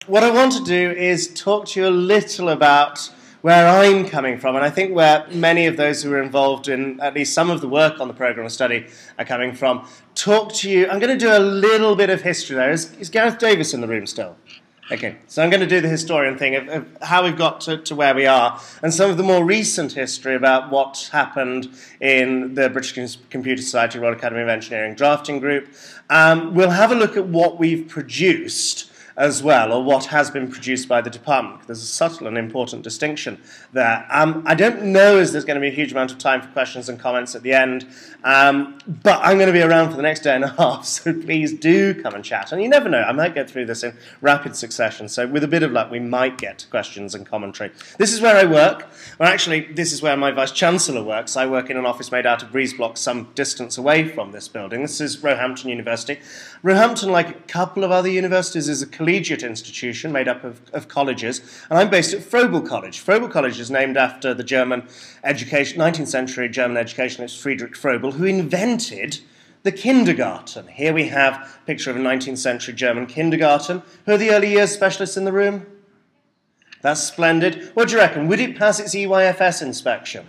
what I want to do is talk to you a little about where I'm coming from, and I think where many of those who are involved in at least some of the work on the programme of study are coming from. Talk to you. I'm going to do a little bit of history there. Is Gareth Davis in the room still? Okay, so I'm going to do the historian thing of how we've got to where we are, and some of the more recent history about what happened in the British Computer Society Royal Academy of Engineering drafting group. We'll have a look at what we've produced as well, or what has been produced by the department. There's a subtle and important distinction there. I don't know if there's going to be a huge amount of time for questions and comments at the end, but I'm going to be around for the next day and a half, so please do come and chat. And you never know, I might get through this in rapid succession, so with a bit of luck we might get to questions and commentary. This is where I work. Well, actually, this is where my Vice-Chancellor works. I work in an office made out of breeze blocks some distance away from this building. This is Roehampton University. Roehampton, like a couple of other universities, is a collegiate institution made up of colleges, and I'm based at Froebel College. Froebel College is named after the German 19th century German educationist Friedrich Froebel, who invented the kindergarten. Here we have a picture of a 19th century German kindergarten. Who are the early years specialists in the room? That's splendid. What do you reckon? Would it pass its EYFS inspection?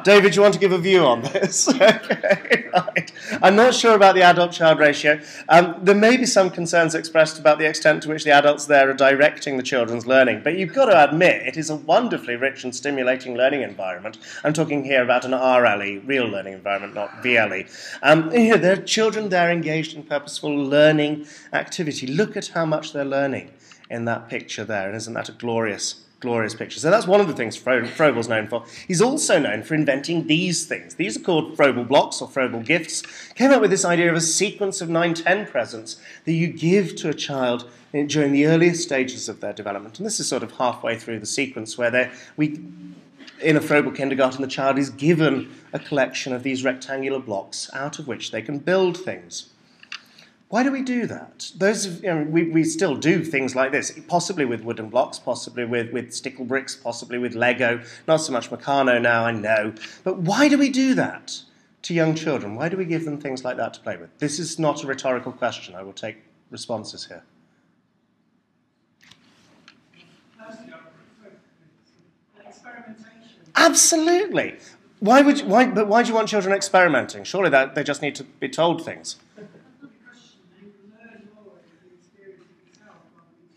David, do you want to give a view on this? Okay, right. I'm not sure about the adult-child ratio. There may be some concerns expressed about the extent to which the adults there are directing the children's learning, but you've got to admit it is a wonderfully rich and stimulating learning environment. I'm talking here about an RLE, real learning environment, not VLE. There are children there engaged in purposeful learning activity. Look at how much they're learning in that picture there, and isn't that a glorious picture? So that's one of the things Froebel's known for. He's also known for inventing these things. These are called Froebel blocks or Froebel gifts. Came up with this idea of a sequence of 9-10 presents that you give to a child during the earliest stages of their development. And this is sort of halfway through the sequence where in a Froebel kindergarten, the child is given a collection of these rectangular blocks out of which they can build things. Why do we do that? We still do things like this, possibly with wooden blocks, possibly with stickle bricks, possibly with Lego, not so much Meccano now, I know. But why do we do that to young children? Why do we give them things like that to play with? This is not a rhetorical question. I will take responses here. Absolutely. Why do you want children experimenting? Surely they just need to be told things.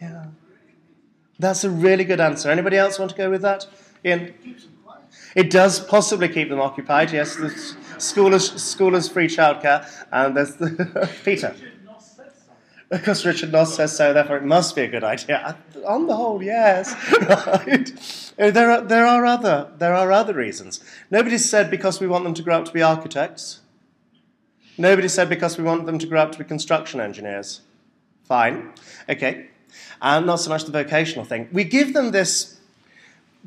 Yeah, that's a really good answer. Anybody else want to go with that? Ian? It does possibly keep them occupied, yes. The school has free childcare, and there's Peter. Because Richard Naace says so, therefore it must be a good idea. On the whole, yes. Right. There are other reasons. Nobody said because we want them to grow up to be architects. Nobody said because we want them to grow up to be construction engineers. Fine. Okay. Not so much the vocational thing. We give them this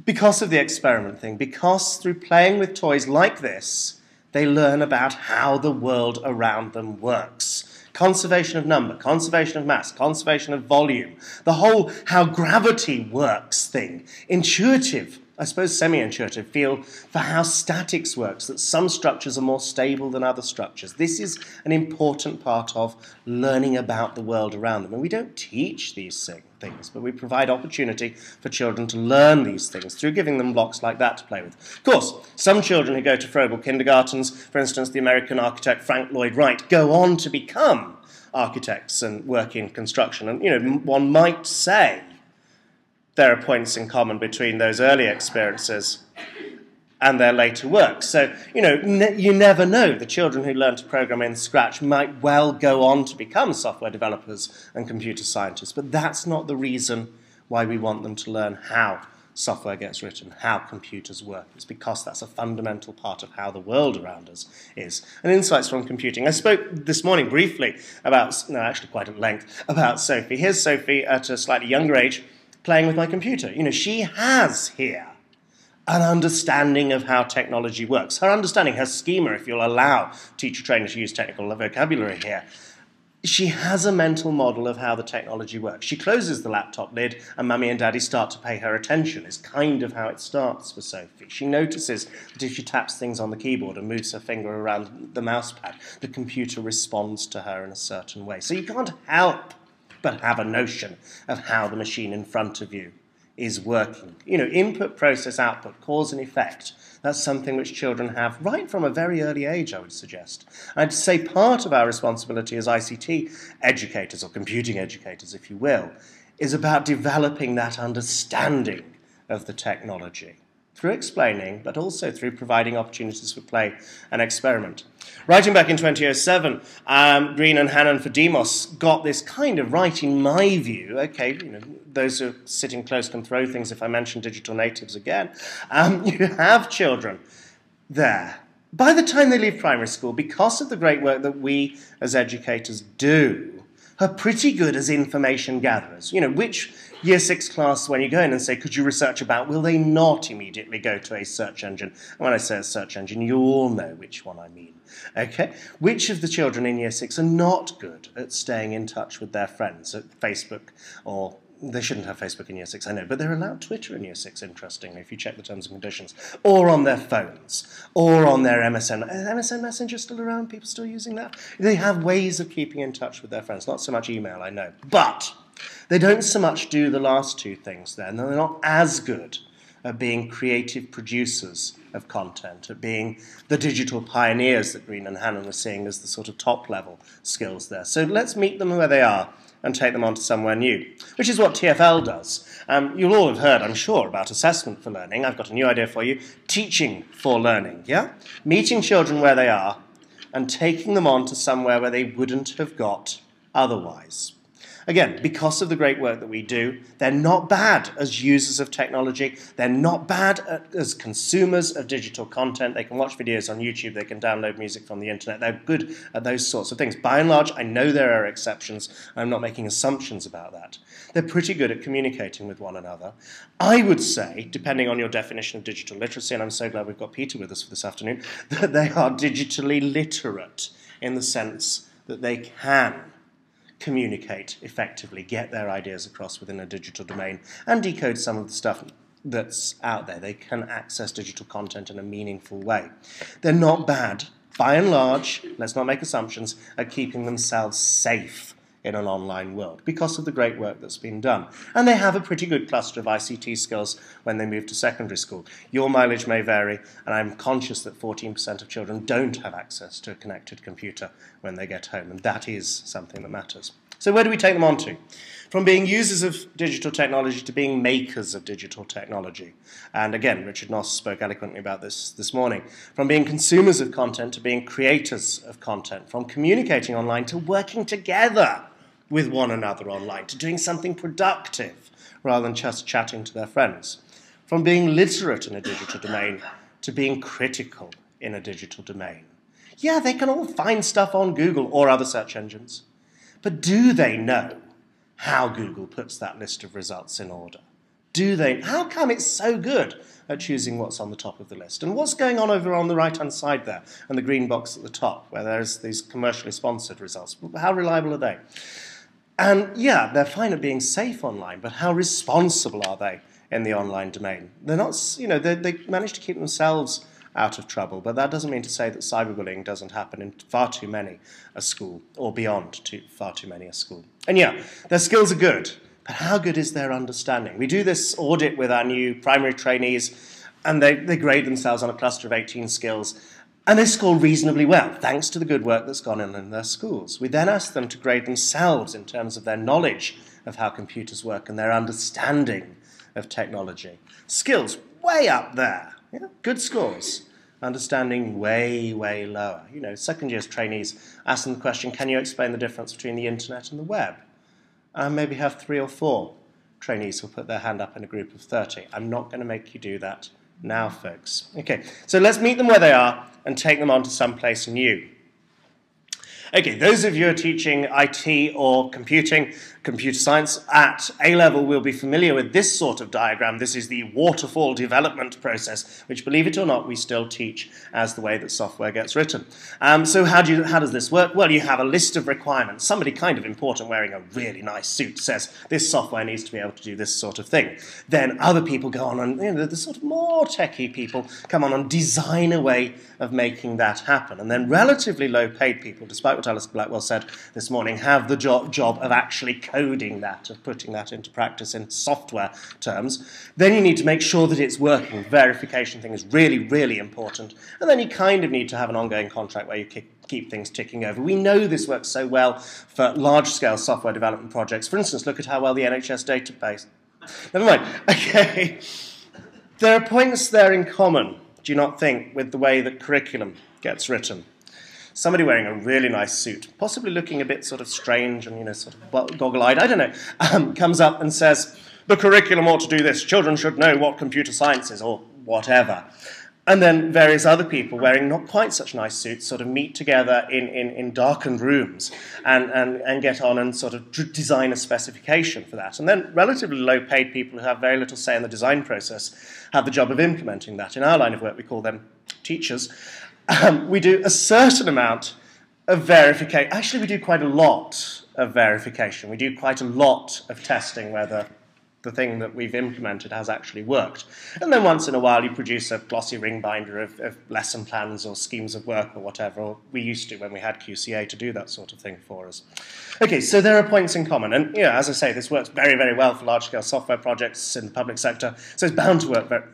because of the experiment thing, because through playing with toys like this, they learn about how the world around them works. Conservation of number, conservation of mass, conservation of volume, the whole how gravity works thing, intuitive, I suppose semi-intuitive feel for how statics works, that some structures are more stable than other structures. This is an important part of learning about the world around them. And we don't teach these things, but we provide opportunity for children to learn these things through giving them blocks like that to play with. Of course, some children who go to Froebel kindergartens, for instance, the American architect Frank Lloyd Wright, go on to become architects and work in construction. And, one might say there are points in common between those early experiences and their later work. So, you never know. The children who learn to program in Scratch might well go on to become software developers and computer scientists, but that's not the reason why we want them to learn how software gets written, how computers work. It's because that's a fundamental part of how the world around us is. And insights from computing. I spoke this morning briefly actually quite at length, about Sophie. Here's Sophie at a slightly younger age, playing with my computer. She has here an understanding of how technology works. Her understanding, her schema, if you'll allow teacher trainers to use technical vocabulary here, she has a mental model of how the technology works. She closes the laptop lid and Mummy and Daddy start to pay her attention. It's kind of how it starts for Sophie. She notices that if she taps things on the keyboard and moves her finger around the mouse pad, the computer responds to her in a certain way. So you can't help but have a notion of how the machine in front of you is working. You know, input, process, output, cause and effect. That's something which children have right from a very early age, I would suggest. I'd say part of our responsibility as ICT educators, or computing educators, if you will, is about developing that understanding of the technology through explaining, but also through providing opportunities for play and experiment. Writing back in 2007, Green and Hannon for Demos got this kind of right, in my view. Okay, you know, those who are sitting close can throw things if I mention digital natives again. You have children there. By the time they leave primary school, because of the great work that we as educators do, are pretty good as information gatherers. You know, which Year 6 class, when you go in and say, could you research about, will they not immediately go to a search engine? And when I say a search engine, you all know which one I mean. Okay? Which of the children in Year 6 are not good at staying in touch with their friends at Facebook, or they shouldn't have Facebook in Year 6, I know, but they're allowed Twitter in Year 6, interestingly, if you check the terms and conditions, or on their phones, or on their MSN. Is MSN Messenger still around? People still using that? They have ways of keeping in touch with their friends, not so much email, I know. But they don't so much do the last two things then. They're not as good at being creative producers of content, at being the digital pioneers that Green and Hannon were seeing as the sort of top-level skills there. So let's meet them where they are and take them on to somewhere new, which is what TFL does. You'll all have heard, I'm sure, about assessment for learning. I've got a new idea for you. Teaching for learning, yeah? Meeting children where they are and taking them on to somewhere where they wouldn't have got otherwise. Again, because of the great work that we do, they're not bad as users of technology. They're not bad as consumers of digital content. They can watch videos on YouTube. They can download music from the internet. They're good at those sorts of things. By and large, I know there are exceptions. I'm not making assumptions about that. They're pretty good at communicating with one another. I would say, depending on your definition of digital literacy, and I'm so glad we've got Peter with us for this afternoon, that they are digitally literate in the sense that they can communicate effectively, get their ideas across within a digital domain, and decode some of the stuff that's out there. They can access digital content in a meaningful way. They're not bad, by and large, let's not make assumptions, at keeping themselves safe in an online world because of the great work that's been done. And they have a pretty good cluster of ICT skills when they move to secondary school. Your mileage may vary, and I'm conscious that 14% of children don't have access to a connected computer when they get home, and that is something that matters. So where do we take them on to? From being users of digital technology to being makers of digital technology. And again, Richard Naace spoke eloquently about this morning. From being consumers of content to being creators of content. From communicating online to working together with one another online, to doing something productive rather than just chatting to their friends. From being literate in a digital domain to being critical in a digital domain. Yeah, they can all find stuff on Google or other search engines, but do they know how Google puts that list of results in order? Do they? How come it's so good at choosing what's on the top of the list? And what's going on over on the right-hand side there, and the green box at the top, where there's these commercially sponsored results? How reliable are they? And yeah, they're fine at being safe online, but how responsible are they in the online domain? They're not, you know, they manage to keep themselves out of trouble, but that doesn't mean to say that cyberbullying doesn't happen in far too many a school, or beyond far too many a school. And yeah, their skills are good, but how good is their understanding? We do this audit with our new primary trainees, and they grade themselves on a cluster of 18 skills, and they score reasonably well, thanks to the good work that's gone in their schools. We then ask them to grade themselves in terms of their knowledge of how computers work and their understanding of technology. Skills way up there, yeah? Good scores. Understanding way, way lower. You know, second year's trainees, ask them the question, can you explain the difference between the internet and the web? And maybe have 3 or 4 trainees who'll put their hand up in a group of 30. I'm not going to make you do that now, folks. Okay, so let's meet them where they are and take them on to someplace new. Okay, those of you who are teaching IT or computing, computer science at A-level will be familiar with this sort of diagram. This is the waterfall development process, which, believe it or not, we still teach as the way that software gets written. So how does this work? Well, you have a list of requirements. Somebody kind of important wearing a really nice suit says, this software needs to be able to do this sort of thing. Then other people go on and, you know, the sort of more techie people come on and design a way of making that happen. And then relatively low-paid people, despite what Alice Blackwell said this morning, have the job of actually coding that, of putting that into practice in software terms. Then you need to make sure that it's working. The verification thing is really, really important. And then you kind of need to have an ongoing contract where you keep things ticking over. We know this works so well for large-scale software development projects. For instance, look at how well the NHS database... Never mind. Okay. There are points there in common, do you not think, with the way that curriculum gets written? Somebody wearing a really nice suit, possibly looking a bit sort of strange and, you know, sort of goggle-eyed, I don't know, comes up and says, the curriculum ought to do this, children should know what computer science is, or whatever. And then various other people wearing not quite such nice suits sort of meet together in darkened rooms and get on and sort of design a specification for that. And then relatively low-paid people who have very little say in the design process have the job of implementing that. In our line of work, we call them teachers. We do a certain amount of verification. Actually, we do quite a lot of verification. We do quite a lot of testing whether the thing that we've implemented has actually worked. And then once in a while you produce a glossy ring binder of lesson plans or schemes of work or whatever, or we used to when we had QCA to do that sort of thing for us. Okay, so there are points in common, and you know, as I say, this works very, very well for large-scale software projects in the public sector, so it's bound to work very...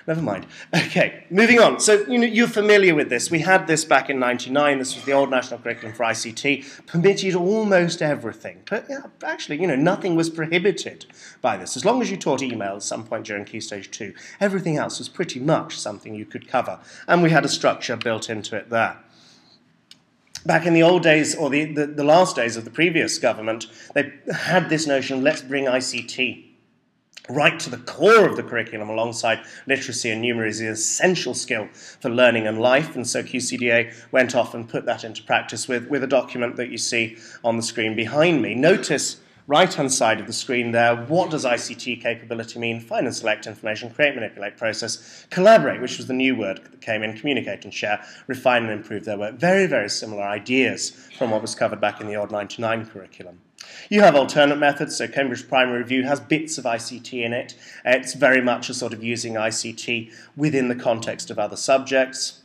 Never mind. Okay, moving on. So you're familiar with this. We had this back in '99. This was the old National Curriculum for ICT. Permitted almost everything. But yeah, actually, you know, nothing was prohibited by this. As long as you taught email at some point during Key Stage 2, everything else was pretty much something you could cover. And we had a structure built into it there. Back in the old days, or the last days of the previous government, they had this notion, let's bring ICT right to the core of the curriculum alongside literacy and numeracy, an essential skill for learning and life. And so QCDA went off and put that into practice with a document that you see on the screen behind me. Notice right-hand side of the screen there, what does ICT capability mean? Find and select information, create, manipulate, process, collaborate, which was the new word that came in, communicate and share, refine and improve their work. Very, very similar ideas from what was covered back in the old 99 curriculum. You have alternate methods, so Cambridge Primary Review has bits of ICT in it. It's very much a sort of using ICT within the context of other subjects.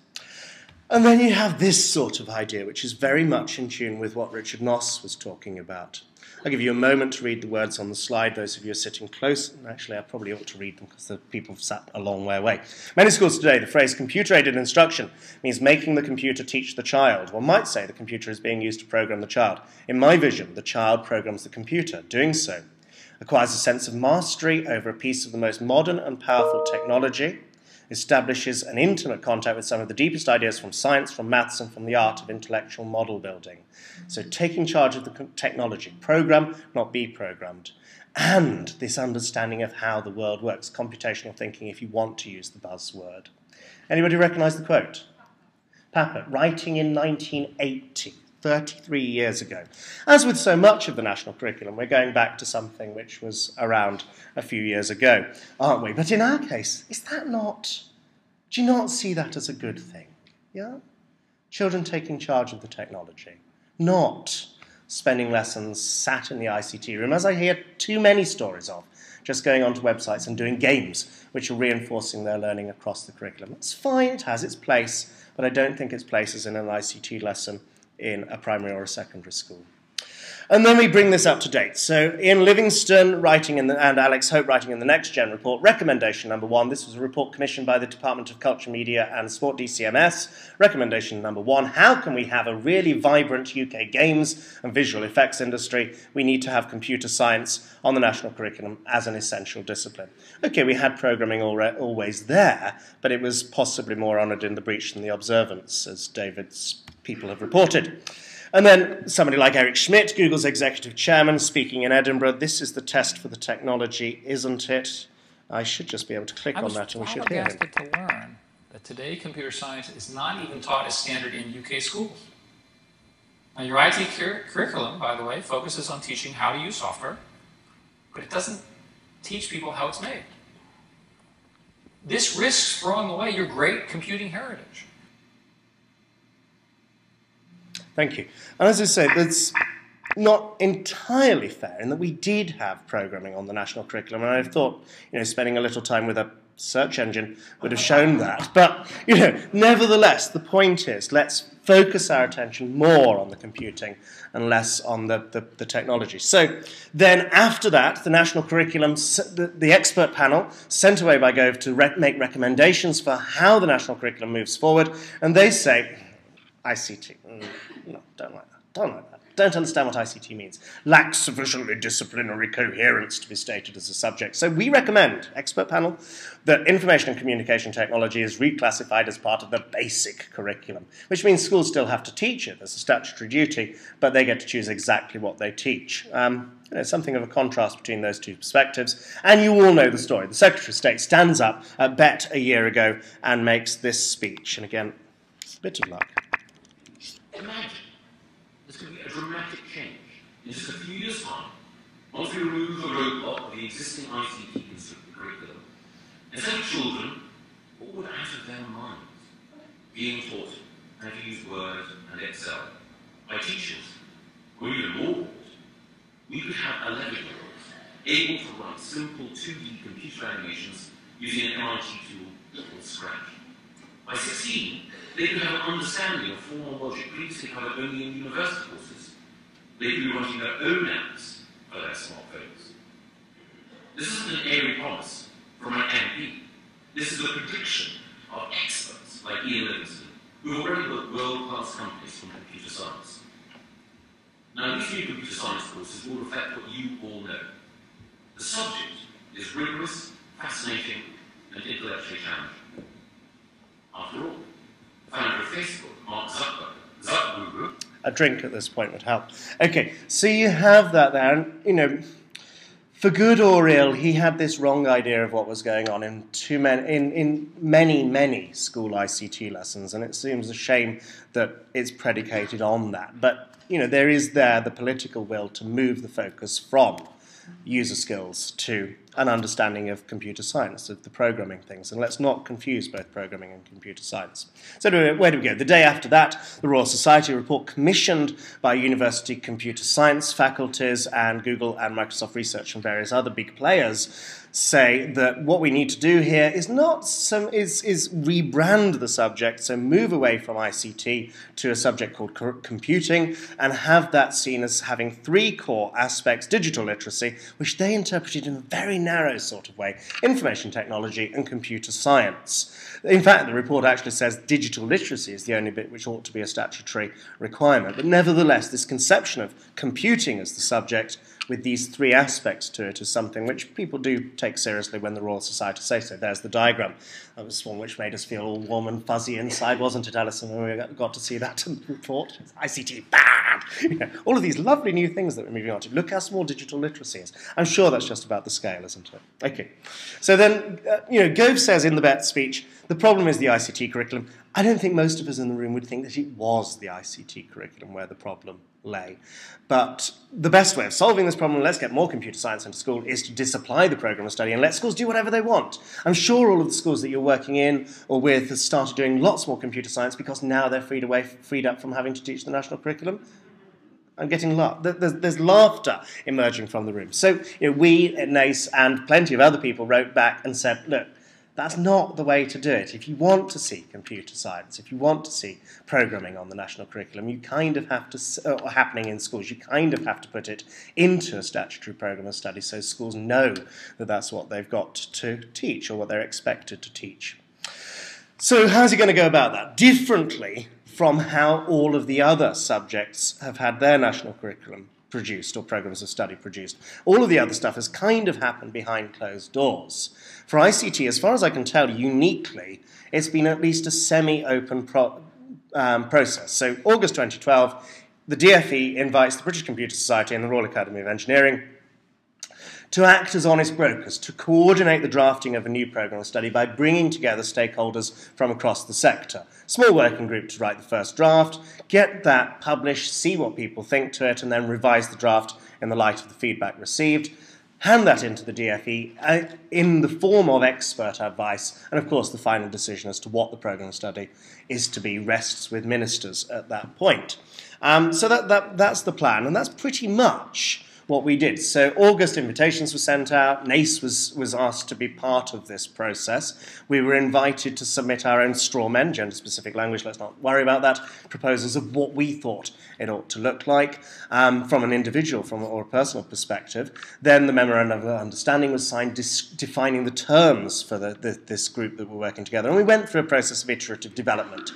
And then you have this sort of idea, which is very much in tune with what Richard Naace was talking about. I'll give you a moment to read the words on the slide. Those of you who are sitting close, and actually I probably ought to read them because the people have sat a long way away. Many schools today, the phrase computer-aided instruction means making the computer teach the child. One might say the computer is being used to program the child. In my vision, the child programs the computer. Doing so acquires a sense of mastery over a piece of the most modern and powerful technology, establishes an intimate contact with some of the deepest ideas from science, from maths, and from the art of intellectual model building. So taking charge of the technology, program, not be programmed, and this understanding of how the world works, computational thinking if you want to use the buzzword. Anybody recognise the quote? Papert, writing in 1980, 33 years ago. As with so much of the national curriculum, we're going back to something which was around a few years ago, aren't we? But in our case, is that not, do you not see that as a good thing? Yeah? Children taking charge of the technology, not spending lessons sat in the ICT room, as I hear too many stories of, just going onto websites and doing games which are reinforcing their learning across the curriculum. It's fine, it has its place, but I don't think its place is in an ICT lesson in a primary or a secondary school. And then we bring this up to date. So Ian Livingston writing and Alex Hope writing in the Next Gen report, recommendation number 1, this was a report commissioned by the Department of Culture, Media and Sport, DCMS. Recommendation number 1, how can we have a really vibrant UK games and visual effects industry? We need to have computer science on the national curriculum as an essential discipline. Okay, we had programming always there, but it was possibly more honoured in the breach than the observance, as David's people have reported. And then somebody like Eric Schmidt, Google's executive chairman, speaking in Edinburgh, this is the test for the technology, isn't it? I should just be able to click on that and we should hear him. I was flabbergasted to learn that today computer science is not even taught as standard in UK schools. Now, your IT curriculum, by the way, focuses on teaching how to use software, but it doesn't teach people how it's made. This risks throwing away your great computing heritage. Thank you. And as I say, not entirely fair in that we did have programming on the national curriculum, and I thought, spending a little time with a search engine would have shown that. But, nevertheless, the point is, let's focus our attention more on the computing and less on the technology. So then after that, the national curriculum, the expert panel sent away by Gove to make recommendations for how the national curriculum moves forward, and they say, ICT, no, don't like that, don't like that. Don't understand what ICT means. Lacks sufficiently disciplinary coherence to be stated as a subject. So we recommend, expert panel, that information and communication technology is reclassified as part of the basic curriculum, which means schools still have to teach it as a statutory duty, but they get to choose exactly what they teach. Something of a contrast between those two perspectives. And you all know the story. The Secretary of State stands up at BET a year ago and makes this speech. And again, it's a bit of luck. Imagine. This could be a dramatic change in just a few years' time, once we remove the roadblock of the existing ICT curriculum, instead of children, bored out of their minds, being taught how to use Word and Excel by teachers, or even more bored, we could have 11-year-olds able to write simple 2D computer animations using an MIT tool called Scratch. By 16, they could have an understanding of formal logic previously covered only in university courses. They could be writing their own apps for their smartphones. This isn't an airy promise from an MP. This is a prediction of experts like Ian Livingston, who have already built world-class companies from computer science. Now, these new computer science courses will reflect what you all know. The subject is rigorous, fascinating, and intellectually challenging. After all, founder of Facebook, Mark Zuckerberg. A drink at this point would help. Okay, so you have that there, and for good or ill, he had this wrong idea of what was going on in many school ICT lessons, and it seems a shame that it's predicated on that. But there is the political will to move the focus from user skills to an understanding of computer science, of the programming things. And let's not confuse both programming and computer science. So where do we go? The day after that, the Royal Society report commissioned by university computer science faculties and Google and Microsoft Research and various other big players say that what we need to do here is rebrand the subject, so move away from ICT to a subject called computing and have that seen as having three core aspects: digital literacy, which they interpreted in a very narrow sort of way, information technology and computer science. In fact, the report actually says digital literacy is the only bit which ought to be a statutory requirement. But nevertheless, this conception of computing as the subject with these three aspects to it is something which people do take seriously when the Royal Society say so. There's the diagram. That was one which made us feel all warm and fuzzy inside, wasn't it, Alison, when we got to see that in the report? ICT, bad! All of these lovely new things that we're moving on to. Look how small digital literacy is. I'm sure that's just about the scale, isn't it? Okay. So then, Gove says in the BET speech, the problem is the ICT curriculum. I don't think most of us in the room would think that it was the ICT curriculum where the problem lay. But the best way of solving this problem, let's get more computer science into school, is to disapply the programme of study and let schools do whatever they want. I'm sure all of the schools that you're working in or with have started doing lots more computer science because now they're freed up from having to teach the national curriculum. I'm getting there's laughter emerging from the room. So we at Naace and plenty of other people wrote back and said, look, that's not the way to do it. If you want to see computer science, if you want to see programming on the national curriculum, you kind of have to, happening in schools, you kind of have to put it into a statutory programme of study so schools know that that's what they've got to teach or what they're expected to teach. So how's he going to go about that? Differently from how all of the other subjects have had their national curriculum produced or programs of study produced. All of the other stuff has kind of happened behind closed doors. For ICT, as far as I can tell, uniquely, it's been at least a semi-open process. So August 2012, the DFE invites the British Computer Society and the Royal Academy of Engineering to act as honest brokers, to coordinate the drafting of a new programme of study by bringing together stakeholders from across the sector. Small working group to write the first draft, get that published, see what people think to it, and then revise the draft in the light of the feedback received. Hand that into the DFE in the form of expert advice, and of course the final decision as to what the programme of study is to be rests with ministers at that point. So that's the plan, and that's pretty much what we did. So August invitations were sent out. Naace was asked to be part of this process. We were invited to submit our own straw men, gender-specific language, let's not worry about that, proposals of what we thought it ought to look like from an individual or a personal perspective. Then the memorandum of understanding was signed defining the terms for this group that were working together. And we went through a process of iterative development.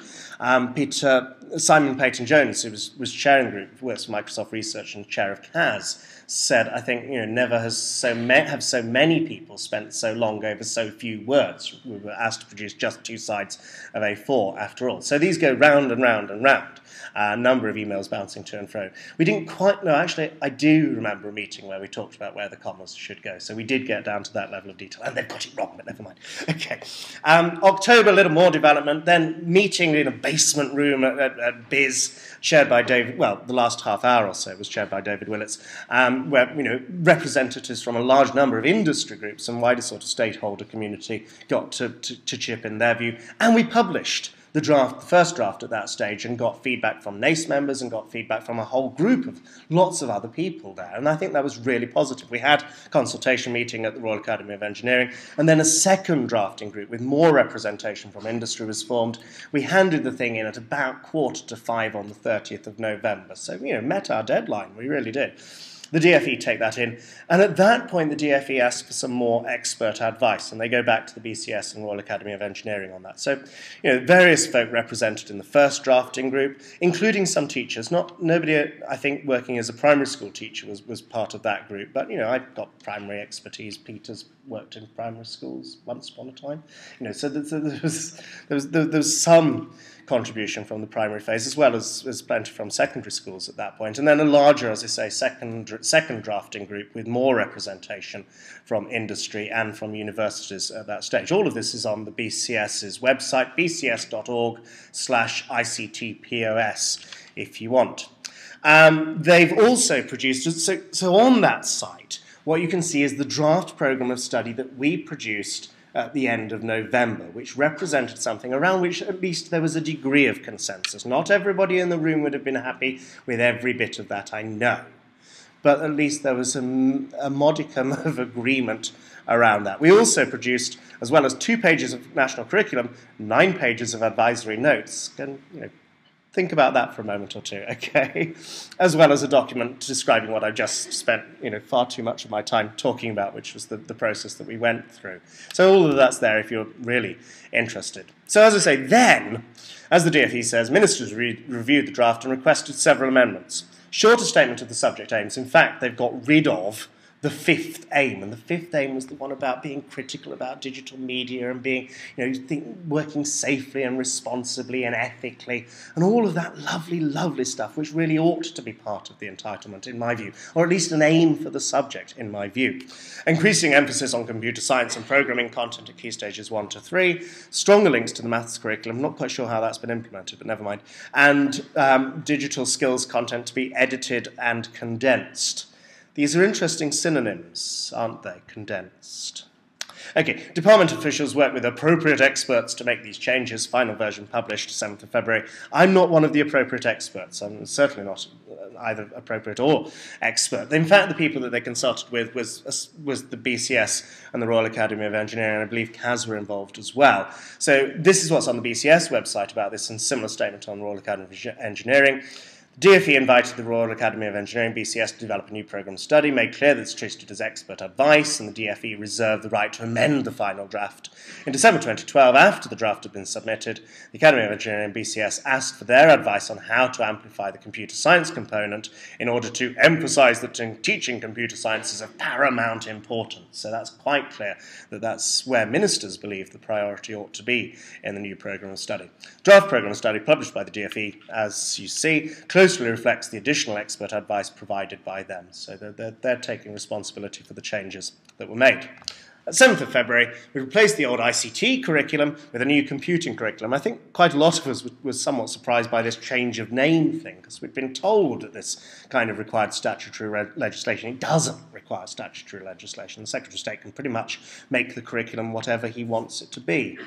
Simon Peyton-Jones, who was chairing the group, works for Microsoft Research and chair of CAS, said, I think, never have so many people spent so long over so few words. We were asked to produce just 2 sides of A4 after all. So these go round and round and round. A number of emails bouncing to and fro. We didn't quite know, actually, I do remember a meeting where we talked about where the commas should go, so we did get down to that level of detail, and they've got it wrong, but never mind. Okay. October, a little more development, then meeting in a basement room at BIS, chaired by David, well, the last half hour or so was chaired by David Willits, where, representatives from a large number of industry groups and wider sort of stakeholder community got to chip in their view, and we published the first draft at that stage, and got feedback from Naace members and got feedback from a whole group of lots of other people there. And I think that was really positive. We had a consultation meeting at the Royal Academy of Engineering, and then a second drafting group with more representation from industry was formed. We handed the thing in at about 4:45 on the 30th of November. So, met our deadline. We really did. The DFE take that in, and at that point the DFE asked for some more expert advice, and they go back to the BCS and Royal Academy of Engineering on that. So, various folk represented in the first drafting group, including some teachers. Nobody, I think, working as a primary school teacher was part of that group, but, I've got primary expertise. Peter's worked in primary schools once upon a time. So there was some contribution from the primary phase, as well as plenty from secondary schools at that point. And then a larger, as I say, second drafting group with more representation from industry and from universities at that stage. All of this is on the BCS's website, bcs.org/ICTPOS, if you want. They've also produced, so on that site, what you can see is the draft programme of study that we produced at the end of November, which represented something around which at least there was a degree of consensus. Not everybody in the room would have been happy with every bit of that, I know. But at least there was a modicum of agreement around that. We also produced, as well as 2 pages of national curriculum, 9 pages of advisory notes. And, think about that for a moment or two, okay? As well as a document describing what I've just spent, far too much of my time talking about, which was the process that we went through. So all of that's there if you're really interested. So as I say, then, as the DFE says, ministers reviewed the draft and requested several amendments. Shorter statement of the subject aims. In fact, they've got rid of the 5th aim, and the 5th aim was the one about being critical about digital media and being, working safely and responsibly and ethically, and all of that lovely, lovely stuff, which really ought to be part of the entitlement, in my view, or at least an aim for the subject, in my view. Increasing emphasis on computer science and programming content at key stages 1 to 3, stronger links to the maths curriculum, not quite sure how that's been implemented, but never mind, and digital skills content to be edited and condensed. These are interesting synonyms, aren't they? Condensed. Okay, department officials work with appropriate experts to make these changes. Final version published 7th of February. I'm not one of the appropriate experts. I'm certainly not either appropriate or expert. In fact, the people that they consulted with was the BCS and the Royal Academy of Engineering, and I believe CAS were involved as well. So this is what's on the BCS website about this, and similar statement on the Royal Academy of Engineering. DFE invited the Royal Academy of Engineering, BCS, to develop a new programme of study, made clear that it's treated as expert advice, and the DFE reserved the right to amend the final draft. In December 2012, after the draft had been submitted, the Academy of Engineering and BCS asked for their advice on how to amplify the computer science component in order to emphasise that teaching computer science is of paramount importance. So that's quite clear that that's where ministers believe the priority ought to be in the new programme of study. Draft programme of study published by the DFE, as you see, closely reflects the additional expert advice provided by them. So they're taking responsibility for the changes that were made. At 7th of February, we replaced the old ICT curriculum with a new computing curriculum. I think quite a lot of us were somewhat surprised by this change of name thing, because we'd been told that this kind of required statutory legislation. It doesn't require statutory legislation. The Secretary of State can pretty much make the curriculum whatever he wants it to be.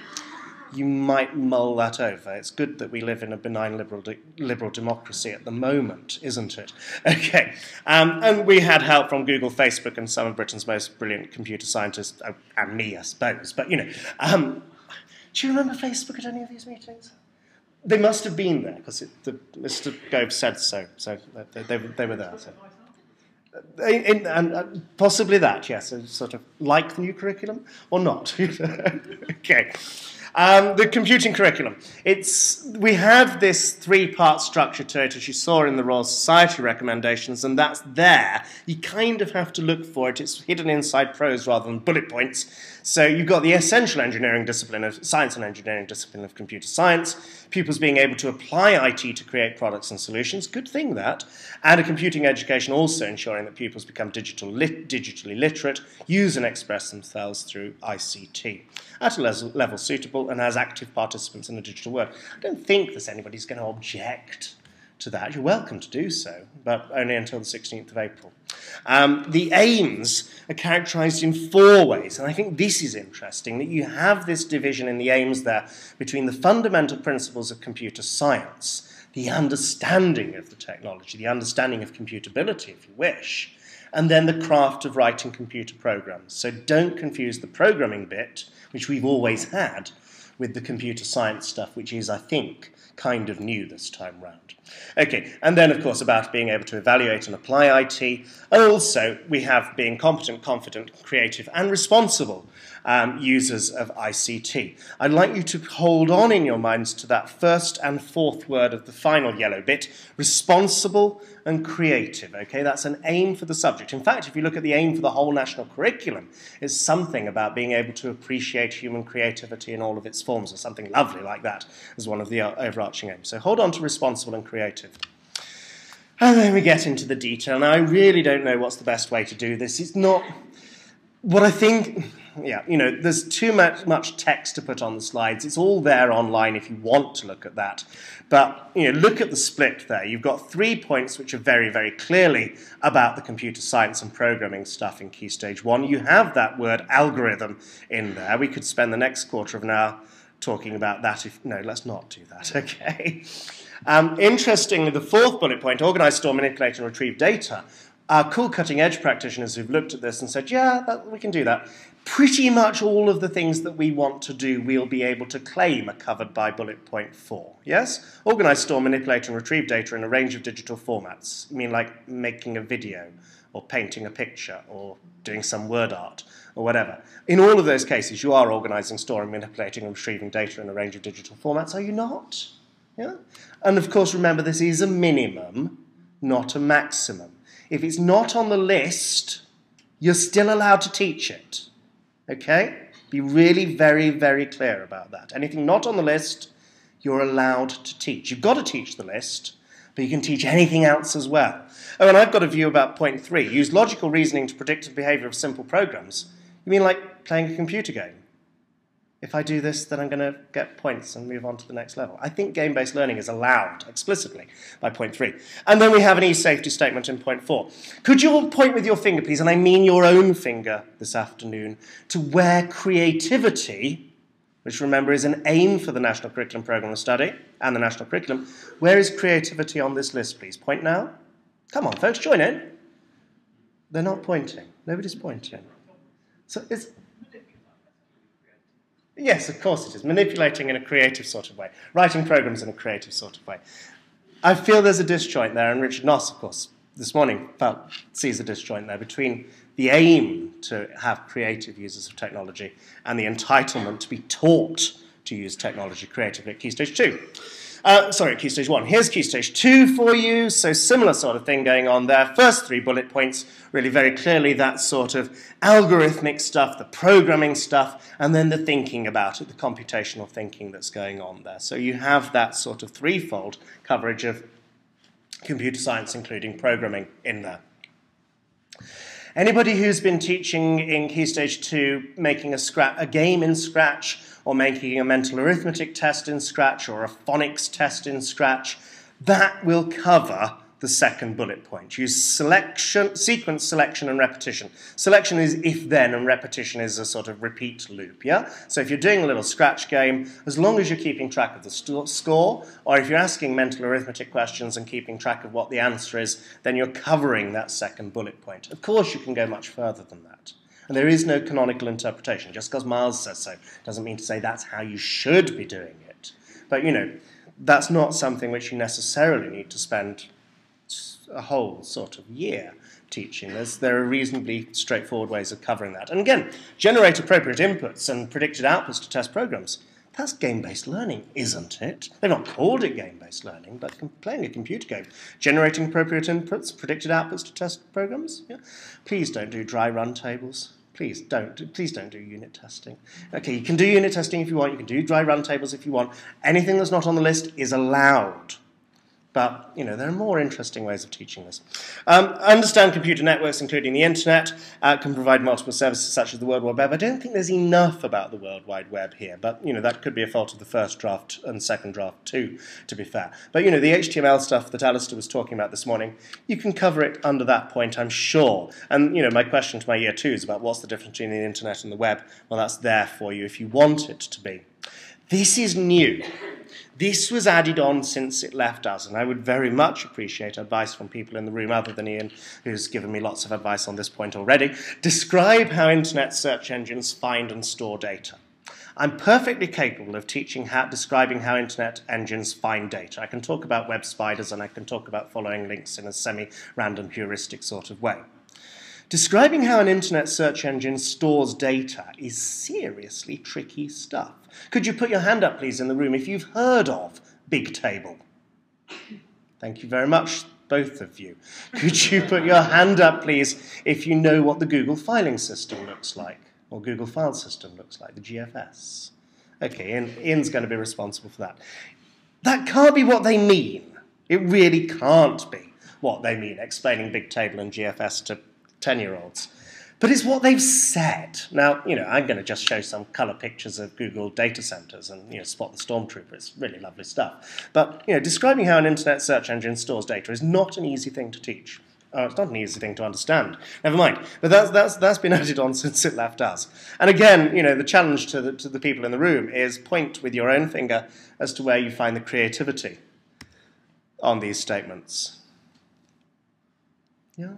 you might mull that over. It's good that we live in a benign liberal democracy at the moment, isn't it? Okay. And we had help from Google, Facebook, and some of Britain's most brilliant computer scientists, and me, I suppose. But, you know, do you remember Facebook at any of these meetings? They must have been there, because Mr. Gove said so. So they were there. So. And possibly that, yes, sort of like the new curriculum, or not. Okay. The computing curriculum. We have this three-part structure to it, as you saw in the Royal Society recommendations, and that's there. You kind of have to look for it. It's hidden inside prose rather than bullet points. So you've got the essential engineering discipline of science and engineering discipline of computer science, pupils being able to apply IT to create products and solutions, good thing that, and a computing education also ensuring that pupils become digitally literate, use and express themselves through ICT at a level suitable and has active participants in the digital world. I don't think there's anybody who's going to object to that. You're welcome to do so, but only until the 16th of April. The aims are characterised in 4 ways, and I think this is interesting, that you have this division in the aims there between the fundamental principles of computer science, the understanding of the technology, the understanding of computability, if you wish, and then the craft of writing computer programs. So don't confuse the programming bit, which we've always had, with the computer science stuff, which is, I think, kind of new this time round. Okay, and then, of course, about being able to evaluate and apply IT. And also, we have being competent, confident, creative, and responsible users of ICT. I'd like you to hold on in your minds to that first and fourth word of the final yellow bit, responsible and creative. Okay, that's an aim for the subject. In fact, if you look at the aim for the whole national curriculum, it's something about being able to appreciate human creativity in all of its forms, or something lovely like that as one of the overarching aims. So hold on to responsible and creative. And then we get into the detail. Now, I really don't know what's the best way to do this. It's not what I think. Yeah, you know, there's too much text to put on the slides. It's all there online if you want to look at that. But, you know, look at the split there. You've got 3 points which are very, very clearly about the computer science and programming stuff in Key Stage 1. You have that word algorithm in there. We could spend the next quarter of an hour talking about that. No, let's not do that, okay? Interestingly, the 4th bullet point, organise, store, manipulate, and retrieve data. Our cool cutting-edge practitioners who've looked at this and said, yeah, we can do that. Pretty much all of the things that we want to do, we'll be able to claim are covered by bullet point 4. Yes? Organise, store, manipulate, and retrieve data in a range of digital formats. You mean like making a video, or painting a picture, or doing some word art, or whatever. In all of those cases, you are organising, storing, manipulating, and retrieving data in a range of digital formats, are you not? Yeah? And of course, remember, this is a minimum, not a maximum. If it's not on the list, you're still allowed to teach it. Okay? Be really very, very clear about that. Anything not on the list, you're allowed to teach. You've got to teach the list, but you can teach anything else as well. Oh, and I've got a view about point 3. Use logical reasoning to predict the behaviour of simple programs. You mean like playing a computer game? If I do this, then I'm going to get points and move on to the next level. I think game-based learning is allowed explicitly by point 3. And then we have an e-safety statement in point 4. Could you all point with your finger, please, and I mean your own finger this afternoon, to where creativity, which remember is an aim for the National Curriculum Programme of Study and the National Curriculum, where is creativity on this list, please? Point now. Come on, folks, join in. They're not pointing. Nobody's pointing. So it's... Yes, of course it is. Manipulating in a creative sort of way. Writing programs in a creative sort of way. I feel there's a disjoint there, and Richard Naace, of course, this morning sees a disjoint there between the aim to have creative users of technology and the entitlement to be taught to use technology creatively at Key Stage 2. At Key Stage 1. Here's Key Stage 2 for you, so similar sort of thing going on there. First 3 bullet points, really very clearly that sort of algorithmic stuff, the programming stuff, and then the thinking about it, the computational thinking that's going on there. So you have that sort of threefold coverage of computer science, including programming, in there. Anybody who's been teaching in Key Stage 2, making a game in Scratch, or making a mental arithmetic test in Scratch, or a phonics test in Scratch, that will cover the the second bullet point. Use selection, sequence, selection, and repetition. Selection is if-then, and repetition is a sort of repeat loop, yeah? So if you're doing a little scratch game, as long as you're keeping track of the score, or if you're asking mental arithmetic questions and keeping track of what the answer is, then you're covering that second bullet point. Of course, you can go much further than that. And there is no canonical interpretation. Just because Miles says so doesn't mean to say that's how you should be doing it. But, you know, that's not something which you necessarily need to spend a whole sort of year teaching. There are reasonably straightforward ways of covering that. And again, generate appropriate inputs and predicted outputs to test programs. That's game-based learning, isn't it? They've not called it game-based learning, but playing a computer game. Generating appropriate inputs, predicted outputs to test programs. Yeah? Please don't do dry run tables. Please don't do unit testing. Okay, you can do unit testing if you want. You can do dry run tables if you want. Anything that's not on the list is allowed. But, you know, there are more interesting ways of teaching this. Understand computer networks, including the internet, can provide multiple services such as the World Wide Web. I don't think there's enough about the World Wide Web here, but, you know, that could be a fault of the first draft and second draft too, to be fair. But, you know, the HTML stuff that Alistair was talking about this morning, you can cover it under that point, I'm sure. And, you know, my question to my year two is about what's the difference between the internet and the web. Well, that's there for you if you want it to be. This is new. This was added on since it left us, and I would very much appreciate advice from people in the room other than Ian, who's given me lots of advice on this point already. Describe how internet search engines find and store data. I'm perfectly capable of describing how internet engines find data. I can talk about web spiders, and I can talk about following links in a semi-random heuristic sort of way. Describing how an internet search engine stores data is seriously tricky stuff. Could you put your hand up, please, in the room if you've heard of Bigtable? Thank you very much, both of you. Could you put your hand up, please, if you know what the Google filing system looks like, or Google file system looks like, the GFS? Okay, Ian's going to be responsible for that. That can't be what they mean. It really can't be what they mean, explaining Bigtable and GFS to 10-year-olds. But it's what they've said. Now, you know, I'm going to just show some colour pictures of Google data centres and, you know, spot the stormtrooper. It's really lovely stuff. But, you know, describing how an internet search engine stores data is not an easy thing to teach. It's not an easy thing to understand. Never mind. But that's been added on since it left us. And again, you know, the challenge to the people in the room is point with your own finger as to where you find the creativity on these statements. Yeah?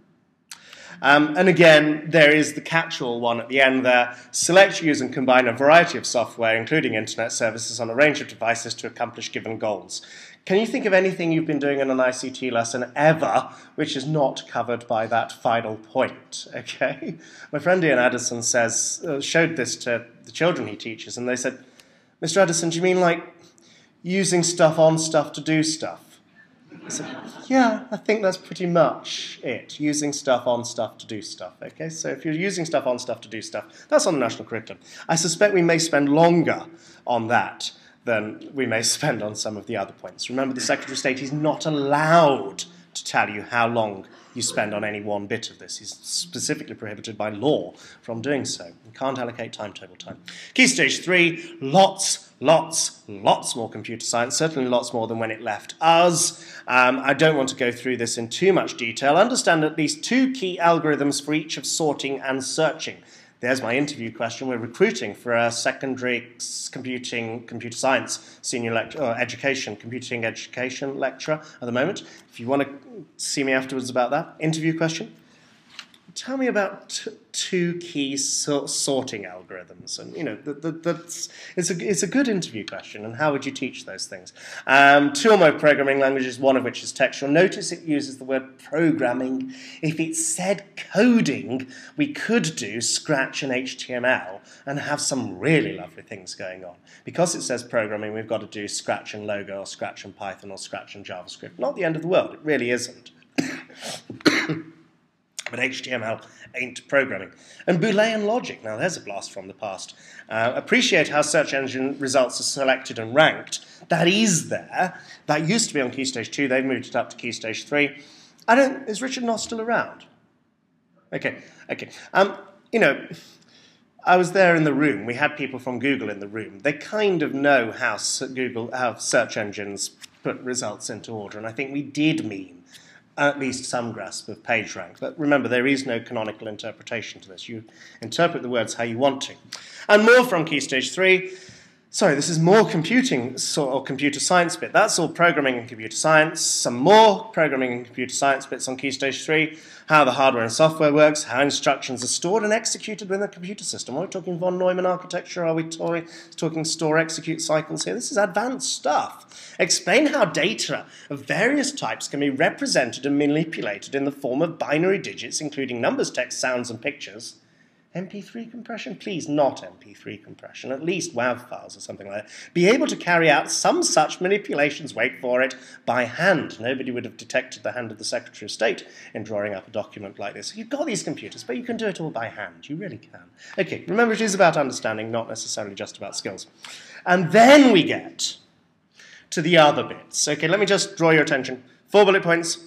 And again, there is the catch-all one at the end there. Select, use, and combine a variety of software, including internet services, on a range of devices to accomplish given goals. Can you think of anything you've been doing in an ICT lesson ever which is not covered by that final point? Okay? My friend Ian Addison showed this to the children he teaches, and they said, Mr. Addison, do you mean like using stuff on stuff to do stuff? I said, yeah, I think that's pretty much it. Using stuff on stuff to do stuff. Okay, so if you're using stuff on stuff to do stuff, that's on the national curriculum. I suspect we may spend longer on that than we may spend on some of the other points. Remember, the Secretary of State is not allowed to tell you how long you spend on any one bit of this. He's specifically prohibited by law from doing so. You can't allocate timetable time. Key stage 3, lots more computer science, certainly lots more than when it left us. I don't want to go through this in too much detail. Understand at least 2 key algorithms for each of sorting and searching. There's my interview question. We're recruiting for a secondary computer science senior computing education lecturer at the moment. If you want to see me afterwards about that, interview question. Tell me about 2 key sorting algorithms, and you know it's a good interview question. And how would you teach those things? 2 or more programming languages, one of which is textual. Notice it uses the word programming. If it said coding, we could do Scratch and HTML and have some really lovely things going on. Because it says programming, we've got to do Scratch and Logo, or Scratch and Python, or Scratch and JavaScript. Not the end of the world. It really isn't. But HTML ain't programming. And Boolean logic, now there's a blast from the past. Appreciate how search engine results are selected and ranked. That is there. That used to be on Key Stage 2. They've moved it up to Key Stage 3. Is Richard Naace still around? Okay. You know, I was there in the room. We had people from Google in the room. They kind of know how search engines put results into order, and I think we did mean at least some grasp of page rank. But remember, there is no canonical interpretation to this. You interpret the words how you want to. And more from Key Stage 3. Sorry, this is more computing or computer science bit. That's all programming and computer science. Some more programming and computer science bits on Key Stage 3. How the hardware and software works, how instructions are stored and executed within a computer system. Are we talking von Neumann architecture? Are we talking store-execute cycles here? This is advanced stuff. Explain how data of various types can be represented and manipulated in the form of binary digits, including numbers, text, sounds, and pictures. MP3 compression? Please, not MP3 compression, at least WAV files or something like that. Be able to carry out some such manipulations, wait for it, by hand. Nobody would have detected the hand of the Secretary of State in drawing up a document like this. You've got these computers, but you can do it all by hand. You really can. Okay, remember, it is about understanding, not necessarily just about skills. And then we get to the other bits. Okay, let me just draw your attention. 4 bullet points,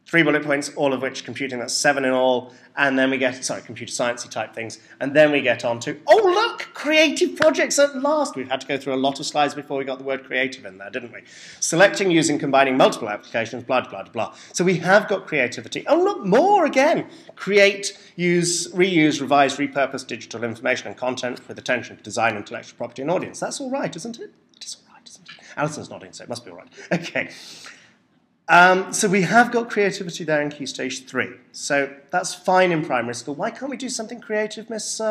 3 bullet points, all of which computing, that's 7 in all, and then we get, computer sciencey type things, and then we get on to, oh look, creative projects at last. We've had to go through a lot of slides before we got the word creative in there, didn't we? Selecting, using, combining multiple applications, blah, blah, blah. So we have got creativity. Oh look, more again. Create, use, reuse, revise, repurpose digital information and content with attention to design, intellectual property, and audience. That's all right, isn't it? It is all right, isn't it? Alison's nodding, so it must be all right. Okay. So we have got creativity there in Key Stage 3. So that's fine in primary school. Why can't we do something creative, Miss?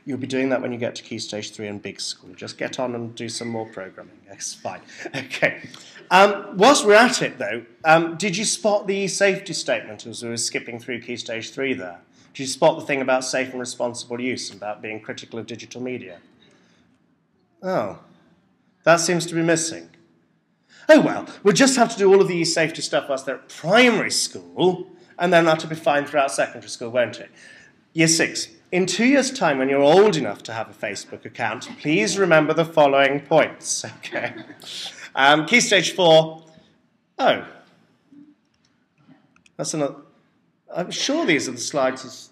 You'll be doing that when you get to Key Stage 3 in big school. Just get on and do some more programming. Yes, fine. Okay. Whilst we're at it, though, did you spot the safety statement as we were skipping through Key Stage 3 there? Did you spot the thing about safe and responsible use, about being critical of digital media? Oh, that seems to be missing. Oh well, we'll just have to do all of the safety stuff whilst they're at primary school, and then that'll be fine throughout secondary school, won't it? Year 6. In 2 years' time, when you're old enough to have a Facebook account, please remember the following points, okay? Key Stage 4. Oh. That's another... I'm sure these are the slides.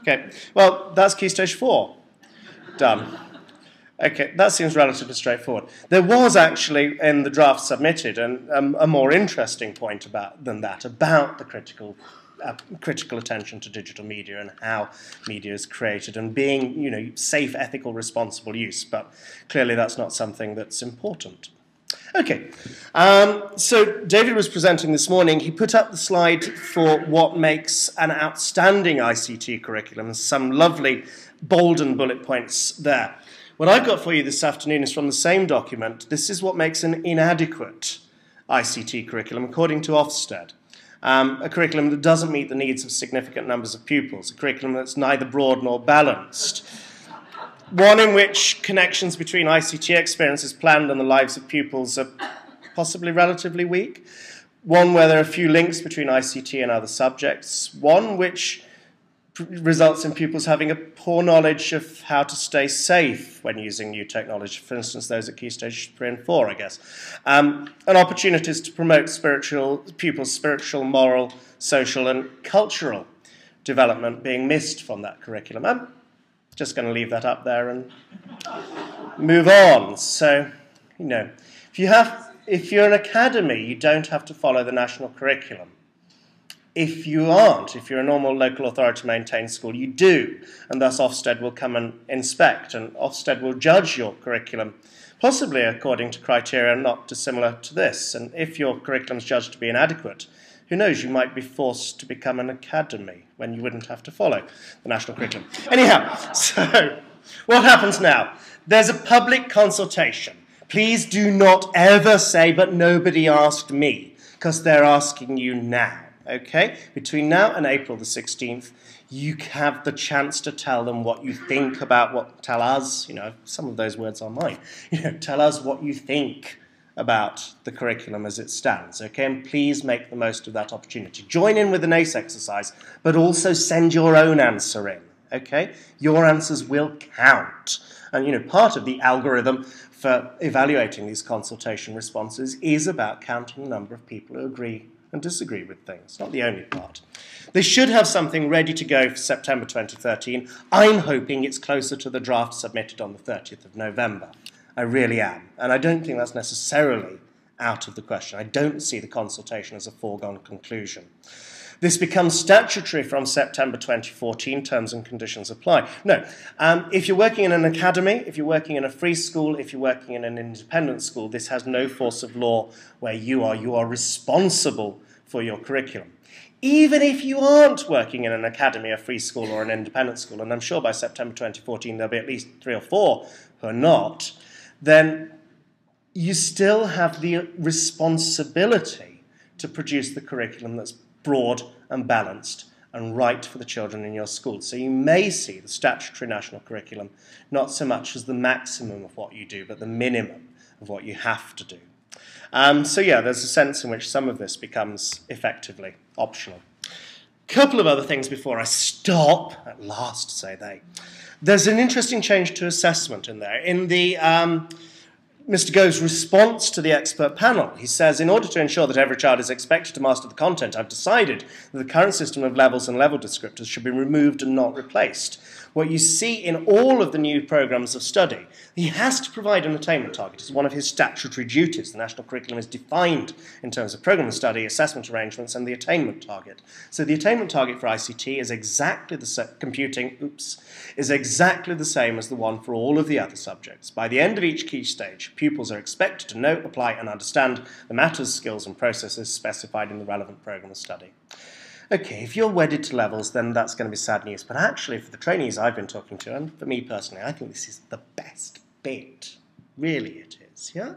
Okay, well, that's Key Stage 4. Done. Okay, that seems relatively straightforward. There was actually, in the draft submitted, a more interesting point than that, about the critical attention to digital media and how media is created and being, safe, ethical, responsible use. But clearly that's not something that's important. Okay, so David was presenting this morning. He put up the slide for what makes an outstanding ICT curriculum, some lovely bold and bullet points there. What I've got for you this afternoon is from the same document. This is what makes an inadequate ICT curriculum, according to Ofsted. A curriculum that doesn't meet the needs of significant numbers of pupils, a curriculum that's neither broad nor balanced. One in which connections between ICT experiences planned and the lives of pupils are possibly relatively weak. One where there are a few links between ICT and other subjects. One which results in pupils having a poor knowledge of how to stay safe when using new technology, for instance, those at Key Stage 3 and 4, I guess. And opportunities to promote pupils' spiritual, moral, social, and cultural development being missed from that curriculum. I'm just going to leave that up there and move on. So, if you're an academy, you don't have to follow the national curriculum. If you're a normal local authority maintained school, you do, and thus Ofsted will come and inspect, and Ofsted will judge your curriculum, possibly according to criteria not dissimilar to this. And if your curriculum is judged to be inadequate, who knows, you might be forced to become an academy when you wouldn't have to follow the national curriculum. Anyhow, so what happens now? There's a public consultation. Please do not ever say, but nobody asked me, because they're asking you now. Okay, between now and April the 16th, you have the chance to tell them what you think about tell us, some of those words are mine, tell us what you think about the curriculum as it stands, okay, and please make the most of that opportunity. Join in with the Naace exercise, but also send your own answer in, okay? Your answers will count, and part of the algorithm for evaluating these consultation responses is about counting the number of people who agree and disagree with things. Not the only part. They should have something ready to go for September 2013. I'm hoping it's closer to the draft submitted on the 30th of November. I really am. And I don't think that's necessarily out of the question. I don't see the consultation as a foregone conclusion. This becomes statutory from September 2014, terms and conditions apply. No, if you're working in an academy, if you're working in a free school, if you're working in an independent school, this has no force of law where you are responsible for your curriculum. Even if you aren't working in an academy, a free school or an independent school, and I'm sure by September 2014 there'll be at least 3 or 4 who are not, then you still have the responsibility to produce the curriculum that's broad and balanced and right for the children in your school. So you may see the statutory national curriculum not so much as the maximum of what you do, but the minimum of what you have to do. So yeah, there's a sense in which some of this becomes effectively optional. Couple of other things before I stop, at last say they. There's an interesting change to assessment in there. In the Mr. Gove's response to the expert panel, he says, in order to ensure that every child is expected to master the content, I've decided that the current system of levels and level descriptors should be removed and not replaced. What you see in all of the new programmes of study, he has to provide an attainment target. It's one of his statutory duties. The national curriculum is defined in terms of programme of study, assessment arrangements, and the attainment target. So the attainment target for ICT is exactly is exactly the same as the one for all of the other subjects. By the end of each key stage, pupils are expected to know, apply, and understand the matters, skills, and processes specified in the relevant programme of study. Okay, if you're wedded to levels, then that's going to be sad news. But actually, for the trainees I've been talking to, and for me personally, I think this is the best bit. Really it is, yeah?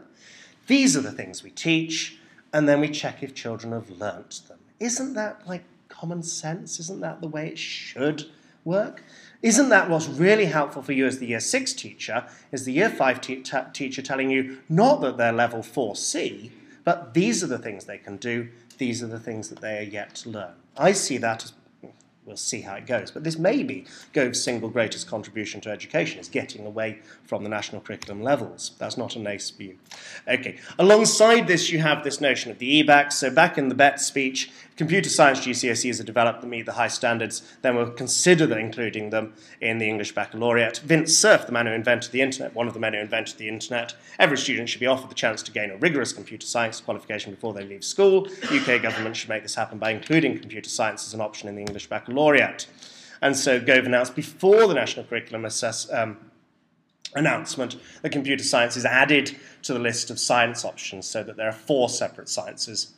These are the things we teach, and then we check if children have learnt them. Isn't that like common sense? Isn't that the way it should work? Isn't that what's really helpful for you as the Year 6 teacher, is the Year 5 teacher telling you not that they're level 4C, but these are the things they can do, these are the things that they are yet to learn. I see that as, we'll see how it goes, but this may be Gove's single greatest contribution to education, is getting away from the national curriculum levels. That's not a nice view. Okay, alongside this you have this notion of the EBAC. So back in the BET speech, computer science GCSEs are developed that meet the high standards, then we'll consider including them in the English Baccalaureate. Vince Cerf, the man who invented the internet, one of the men who invented the internet, every student should be offered the chance to gain a rigorous computer science qualification before they leave school. The UK government should make this happen by including computer science as an option in the English Baccalaureate. And so Gove announced before the national curriculum announcement that computer science is added to the list of science options so that there are 4 separate sciences.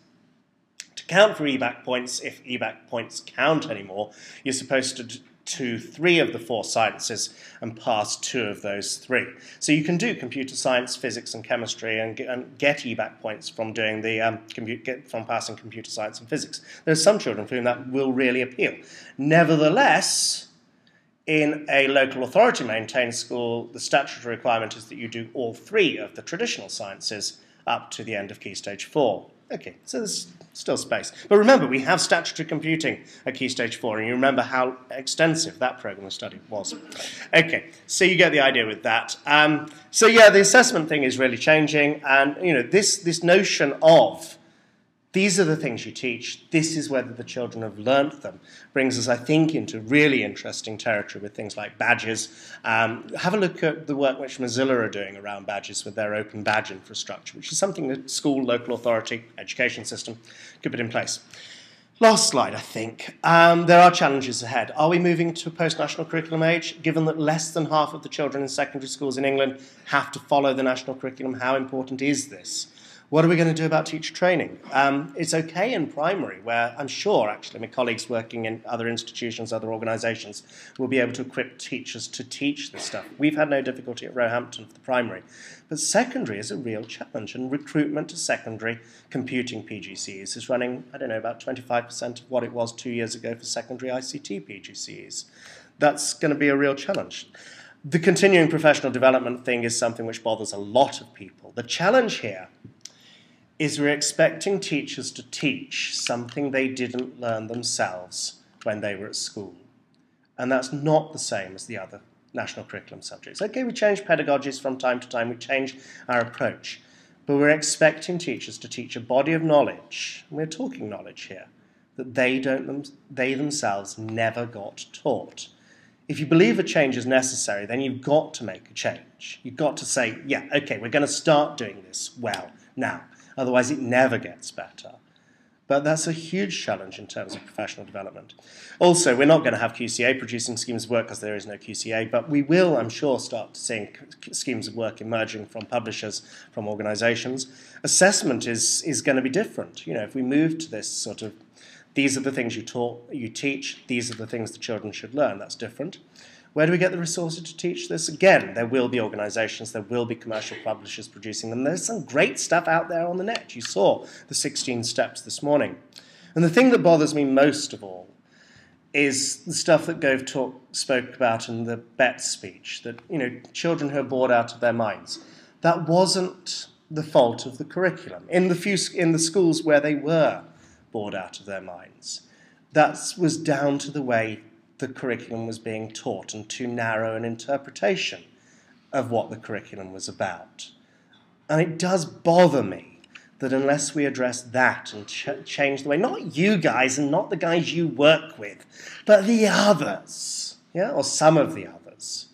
To count for EBAC points, if EBAC points count anymore, you're supposed to do 3 of the 4 sciences and pass 2 of those 3. So you can do computer science, physics and chemistry and get EBAC points from doing the from passing computer science and physics. There are some children for whom that will really appeal. Nevertheless, in a local authority maintained school, the statutory requirement is that you do all 3 of the traditional sciences up to the end of Key Stage 4. Okay, so there's still space. But remember, we have statutory computing at Key Stage 4, and you remember how extensive that programme of study was. Okay, so you get the idea with that. So yeah, the assessment thing is really changing, and you know, this notion of these are the things you teach, this is whether the children have learnt them, brings us, I think, into really interesting territory with things like badges. Have a look at the work which Mozilla are doing around badges with their open badge infrastructure, which is something that school, local authority, education system could put in place. Last slide, I think. There are challenges ahead. Are we moving to a post-national curriculum age? Given that less than half of the children in secondary schools in England have to follow the national curriculum, how important is this? What are we going to do about teacher training? It's okay in primary, where I'm sure, actually, my colleagues working in other institutions, other organisations, will be able to equip teachers to teach this stuff. We've had no difficulty at Roehampton for the primary. But secondary is a real challenge, and recruitment to secondary computing PGCEs is running, I don't know, about 25% of what it was 2 years ago for secondary ICT PGCEs. That's going to be a real challenge. The continuing professional development thing is something which bothers a lot of people. The challenge here is we're expecting teachers to teach something they didn't learn themselves when they were at school. And that's not the same as the other national curriculum subjects. Okay, we change pedagogies from time to time, we change our approach, but we're expecting teachers to teach a body of knowledge, and we're talking knowledge here, that they themselves never got taught. If you believe a change is necessary, then you've got to make a change. You've got to say, yeah, okay, we're going to start doing this well now. Otherwise, it never gets better. But that's a huge challenge in terms of professional development. Also, we're not going to have QCA producing schemes of work because there is no QCA, but we will, I'm sure, start seeing schemes of work emerging from publishers, from organisations. Assessment is going to be different. You know, if we move to this sort of, these are the things you teach, these are the things the children should learn, that's different. Where do we get the resources to teach this? Again, there will be organisations, there will be commercial publishers producing them. There's some great stuff out there on the net. You saw the 16 steps this morning. And the thing that bothers me most of all is the stuff that Gove spoke about in the BET speech, that, you know, children who are bored out of their minds. That wasn't the fault of the curriculum. In the schools where they were bored out of their minds, that was down to the way the curriculum was being taught and too narrow an interpretation of what the curriculum was about. And it does bother me that unless we address that and change the way, not you guys and not the guys you work with, but the others, yeah, or some of the others.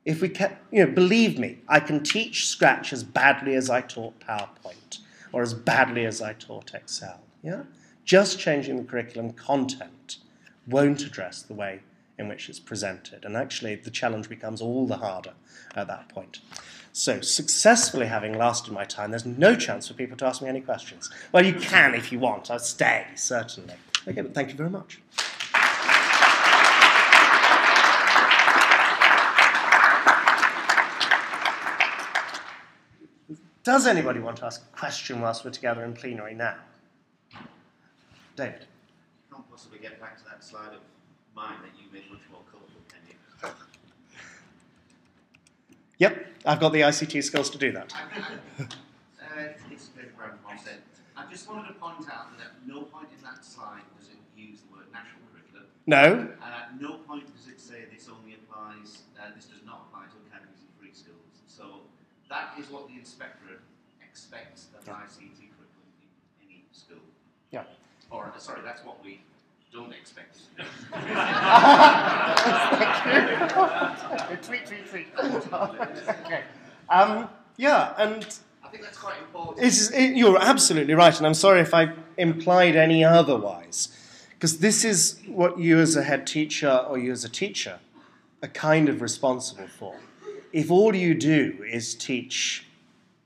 If we kept, you know, believe me, I can teach Scratch as badly as I taught PowerPoint or as badly as I taught Excel, yeah? Just changing the curriculum content won't address the way in which it's presented. And actually, the challenge becomes all the harder at that point. So, successfully having lasted my time, there's no chance for people to ask me any questions. Well, you can if you want. I'll stay, certainly. Okay, but thank you very much. Does anybody want to ask a question whilst we're together in plenary now? David? Can't possibly get back to that slide of mine that you made much more colourful, can you? Yep, I've got the ICT skills to do that. It's a bit of a said. I just wanted to point out that at no point in that slide does it use the word national curriculum. No. And at no point does it say this only applies, this does not apply to academies and free schools. So that is what the inspectorate expects of ICT curriculum in any school. Yeah. Or, sorry, that's what we don't expect. Tweet. Okay. Yeah, and I think that's quite important. You're absolutely right, and I'm sorry if I implied any otherwise, because this is what you as a head teacher or you as a teacher are kind of responsible for. If all you do is teach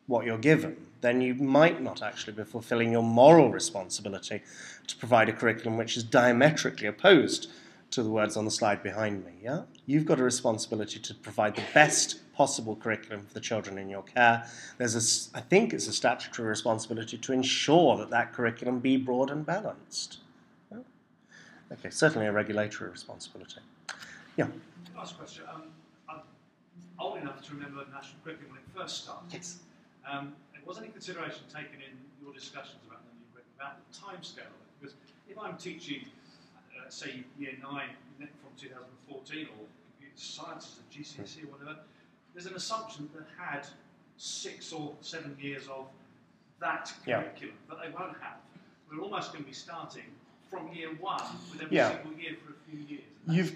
what you're given, then you might not actually be fulfilling your moral responsibility to provide a curriculum which is diametrically opposed to the words on the slide behind me. Yeah? You've got a responsibility to provide the best possible curriculum for the children in your care. I think it's a statutory responsibility to ensure that that curriculum be broad and balanced. Yeah? Okay, certainly a regulatory responsibility. Yeah. Last question. I'm old enough to remember the national curriculum when it first started. Yes. Was any consideration taken in your discussions about the new curriculum, about the timescale of it? Because if I'm teaching, say, year 9 from 2014 or computer sciences at GCSE or whatever, there's an assumption that they had 6 or 7 years of that curriculum, but they won't have. We're almost going to be starting from year 1 with every single year for a few years. You've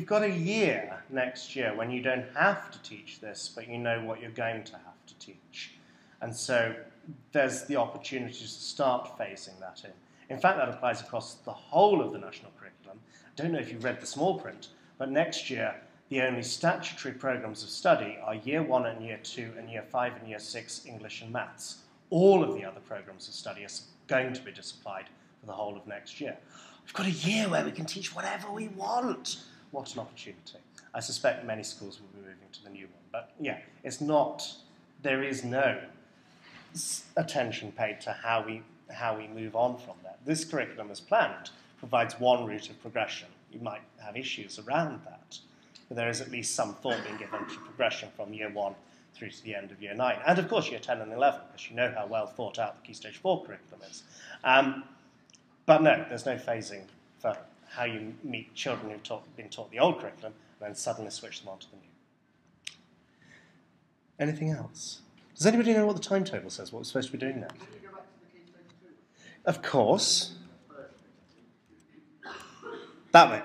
got a year next year when you don't have to teach this, but you know what you're going to have to teach. And so there's the opportunity to start phasing that in. In fact, that applies across the whole of the national curriculum. I don't know if you've read the small print, but next year the only statutory programmes of study are Year 1 and Year 2 and Year 5 and Year 6 English and Maths. All of the other programmes of study are going to be disapplied for the whole of next year. We've got a year where we can teach whatever we want. What an opportunity. I suspect many schools will be moving to the new one. But yeah, there is no attention paid to how we move on from that. This curriculum as planned provides one route of progression. You might have issues around that, but there is at least some thought being given to progression from year 1 through to the end of year 9. And of course year 10 and 11, because you know how well thought out the Key Stage 4 curriculum is. But no, there's no phasing for how you meet children who've been taught the old curriculum and then suddenly switch them onto the new. Anything else? Does anybody know what the timetable says, what we're supposed to be doing now? Can you go back to the Key Stage 2? Of course. That way.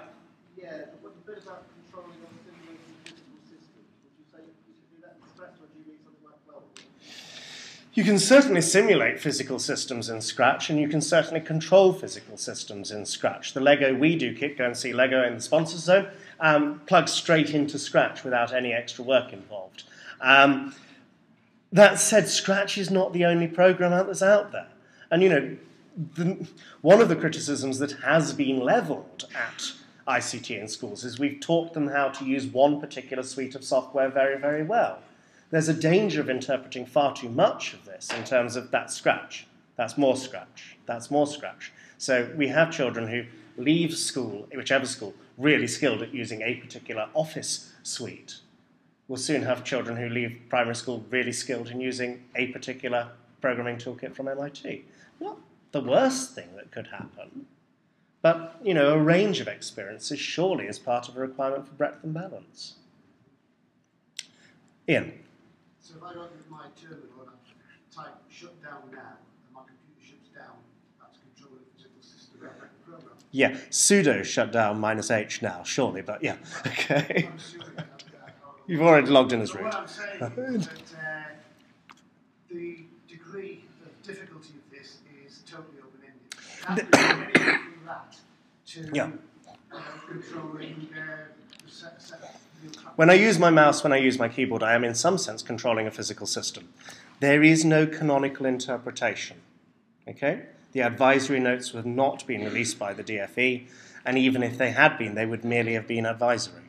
Yeah, but the bit about controlling or simulating physical systems, would you say you should do that in Scratch, or do you need something like 12? You can certainly simulate physical systems in Scratch, and you can certainly control physical systems in Scratch. The Lego We Do kit, go and see Lego in the sponsors zone, plugs straight into Scratch without any extra work involved. That said, Scratch is not the only program that's out there. And, you know, one of the criticisms that has been levelled at ICT in schools is we've taught them how to use one particular suite of software very, very well. There's a danger of interpreting far too much of this in terms of that's Scratch, that's more Scratch, that's more Scratch. So we have children who leave school, whichever school, really skilled at using a particular Office suite. We'll soon have children who leave primary school really skilled in using a particular programming toolkit from MIT. Not the worst thing that could happen, but, you know, a range of experiences surely is part of a requirement for breadth and balance. Ian. So if I don't use my terminal and I type shut down now, and my computer shuts down, that's controlling the physical system of that program. Yeah, sudo shut down -h now, surely, but yeah, okay. I'm assuming that You've already logged in as root. what I'm saying is that the degree of difficulty of this is totally open-ended. Anything from that to controlling the set When I use my mouse, when I use my keyboard, I am in some sense controlling a physical system. There is no canonical interpretation. Okay? The advisory notes have not been released by the DFE, and even if they had been, they would merely have been advisory.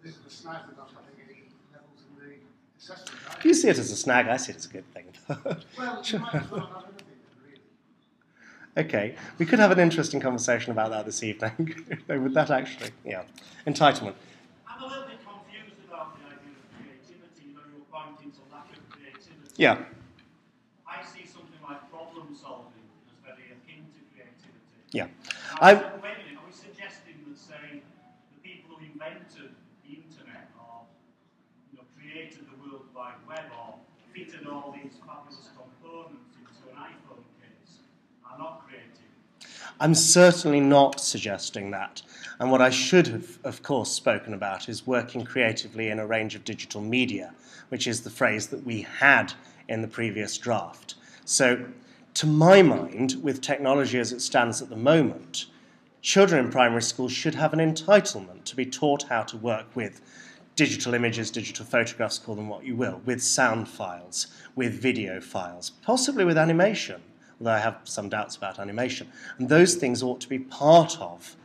This is a snag for not having any levels in the assessment, right? You see it as a snag, I see it as a good thing. Well, you might as well have anything, really. Okay, we could have an interesting conversation about that this evening. Would that actually, yeah. Entitlement. I'm a little bit confused about the idea of creativity. You know, you're pointing to lack of creativity. Yeah. I see something like problem solving as very akin to creativity. Yeah. Wait a minute, are we suggesting that, say, the people who invented the internet or, you know, created the World Wide Web or fitted all these fabulous components into an iPhone case are not creative? I'm certainly not suggesting that. And what I should have, of course, spoken about is working creatively in a range of digital media, which is the phrase that we had in the previous draft. So, to my mind, with technology as it stands at the moment, children in primary schools should have an entitlement to be taught how to work with digital images, digital photographs, call them what you will, with sound files, with video files, possibly with animation, although I have some doubts about animation. And those things ought to be part of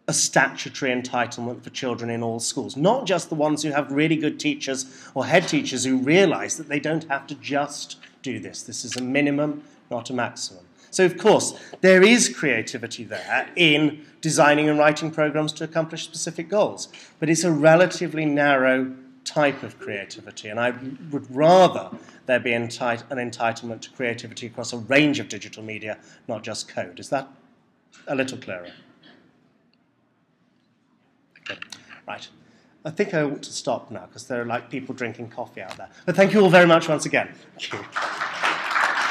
a statutory entitlement for children in all schools, not just the ones who have really good teachers or head teachers who realise that they don't have to just do this. This is a minimum, not a maximum. So, of course, there is creativity there in designing and writing programs to accomplish specific goals, but it's a relatively narrow type of creativity, and I would rather there be an entitlement to creativity across a range of digital media, not just code. Is that a little clearer? Okay, right. I think I ought to stop now because there are like people drinking coffee out there. But thank you all very much once again. Thank you.